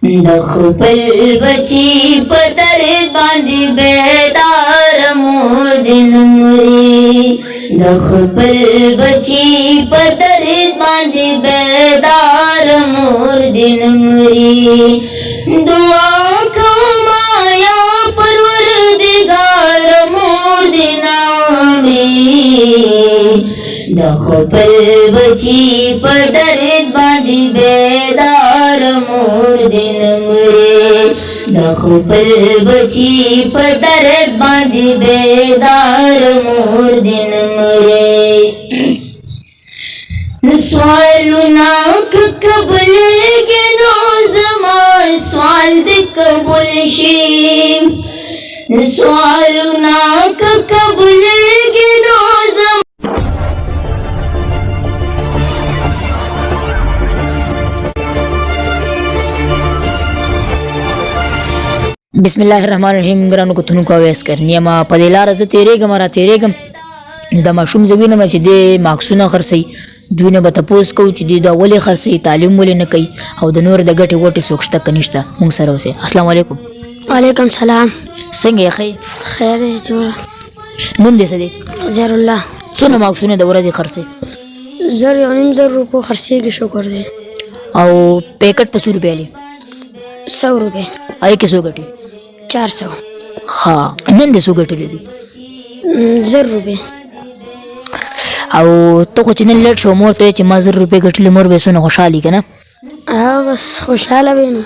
د خپل بچی په درد باندې بیدار مور دې نمري د خپل بچی په درد باندې بیدار مور دې نمري دعا کوم یا پروردگار مور دې نامري د خپل بچی په درد باندې بیدار مور دې نمري د خپل بچی په درد باندې بیدار مور دې نمري سوالونه قبلېږي نو زما سوال دې قبول شي سوالونه قبلېږي نو زما بسم الله الرحمن الرحیم ګرانو کتونکو اویس کرنی ما په دې لار زه تیرېږم د ماشوم زوینه چې د ماکسونه خرڅي دوی نه به تپوس کوو چې دوی دا ولې خرڅي تعلیم ولې نه کوي او د نور د ګټې وټې څوک شته که نشته موږ سره اوسئ السلام علیکم وعلیکم سلام څنګه یې ښه خیر دی جوړه نوم دې څه دی زهر الله څونه ماکسونه د ورځې خرڅي 1.5 روپو خرڅېږي شکر دی او پیکټ په 100 روپیا دی 100 روپے آی کې څو ګټي 400 ها نن دې څو ګټلې دي 0 روپے او ته خو چې نن لیټ شو مور ته چې ما 0 روپے ګټلې مور به څونه خوشحالي که نه بس خوشحاله وي نو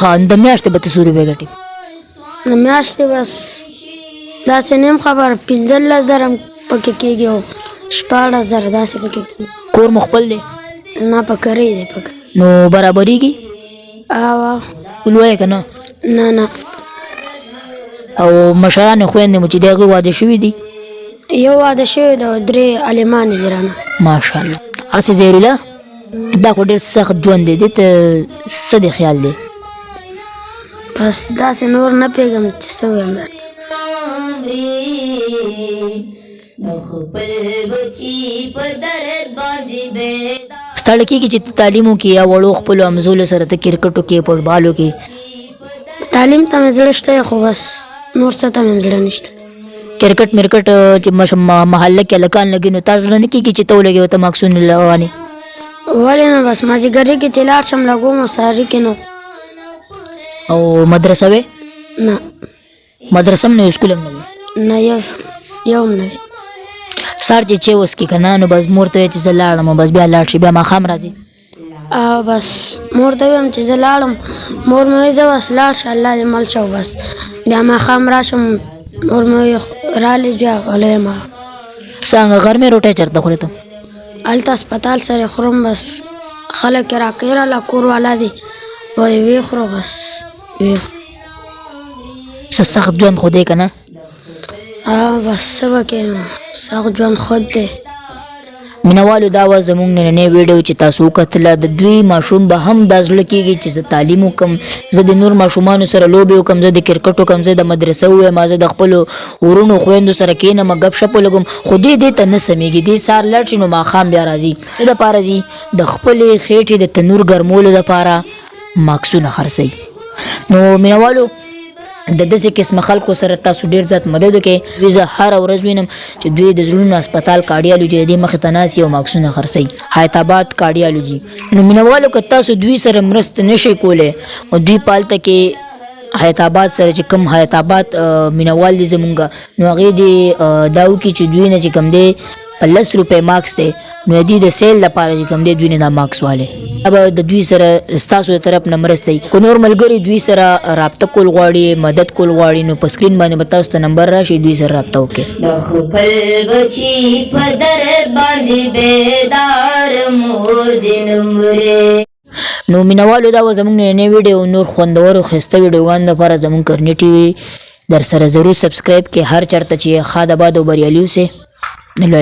ها د میاشتې به ته 100 روپے ګټې د میاشتې بس داسې نیم خبر 15,000 هم پکې کېږي او 16,000 داسې پکې کېږي کور مو خپل دی نه په کرۍ دی پکې نو برابرېږي واه ولوی که نه نه او مشران خویندې مو چې د هغې واده شوي دي یو واده شوی دی او 3 عالمانې دي رانه ماشاءالله هسې زهرالله دا خو ډېر سخت ژوند دی دې ته څه دی خیال دی بس داسې نور نه پوهېږم چې څه ووایم درته ستړی کېږي چې ته تعلیم وکړې یا وړو خپلو همزولو سره ته کرکټ وکړې فټبال وکړې تعلیم ته مې زړه شته خو بس نور څه ته مې زړه نشته کرکټ مرکټ چې محله کې هلکان لګي نو تا زړه نه کېږي چې ته ولګې ورته ماکسونه روانې ولې نه بس مازدیګري کې چې لاړ شم لګوم او سهاري کې نه او مدرسه وې نه مدرسه هم نه وي سکول هم نه وي نه یو هم نه وي سهار چې وڅکې که نه نو بس مور ته وایې چې زه لاړم بس بیا لاړ شي بیا ماښام راځي بس مور ته ویم چې زه لاړم مور مې وایي زه بس لاړ شه الله دې مل شه بس بیا ماښام راشم مور مې وایي رالې بیا غلی ما څنګه غرمې روټۍ چېرته خورې ته هلته هسپتال سره خورم بس خلک یې راکوي راله کور والا دي وایي ویې خورو بس څه سخت ژوند خو دی که نه بس څه به کوې نو سخت ژوند خود دی مینهوالو دا وه زموږ نننۍ ویډیو چې تاسو وکتله د دوی ماشوم به هم دا زړه کېږي چې زه تعلیم وکړم زه د نور ماشومانو سره لوبې وکړم زه د کرکټ وکړم زه د مدرسه ووایم زه د خپلو ورونو خویندو سره کښېنم ګپ شپ ولګم خو دې ته نه سمېږي دې سهار لاړ شي نو ماښام بیا راځي څه دپاره ځي د خپلې خېټې د تنور ګرمولو دپاره ماکسونه خرڅوي نو مینهوالو د داسې قسمه خلکو سره تاسو ډېر زیات مدد وکړئ دوی زه هره ورځ وینم چې دوی د زړونو هسپتال کاډیالوجي دې مخې ته ناست او ماکسونه خرڅوي حیات آباد کاډیالوجي نو مینهوالو که تاسو دوی سره مرسته نشئ کولی او دوی په هلته کې حیات آباد سره چې کوم حیات آباد مینهوال دي زمونږ نو هغې دې دا وکړي چې دوی نه چې کوم دی 10 روپۍ ماکس دی نو دوی د سیل لپاره چې کوم دی دوی نه دا ماکس والی به د دوی سره ستاسو د طرف نه مرسته وي که نور ملګري دوی سره رابطه کول غواړي مدد کول غواړي نو په سکرین باندې به تاسو ته نمبر راشي دوی سره رابطه وکړئ د خپل بچی په درد باندې بیدار مور دې نمري نو مینهوالو دا و زموږ نننۍ ویډیو نور خوندورو ښایسته ویډیوګانو لپاره زموږ کرنی ټي وي در سره ضرور سبسکرایب کړئ هر چېرته چې ښاد آباد او بریالي اوسئ الله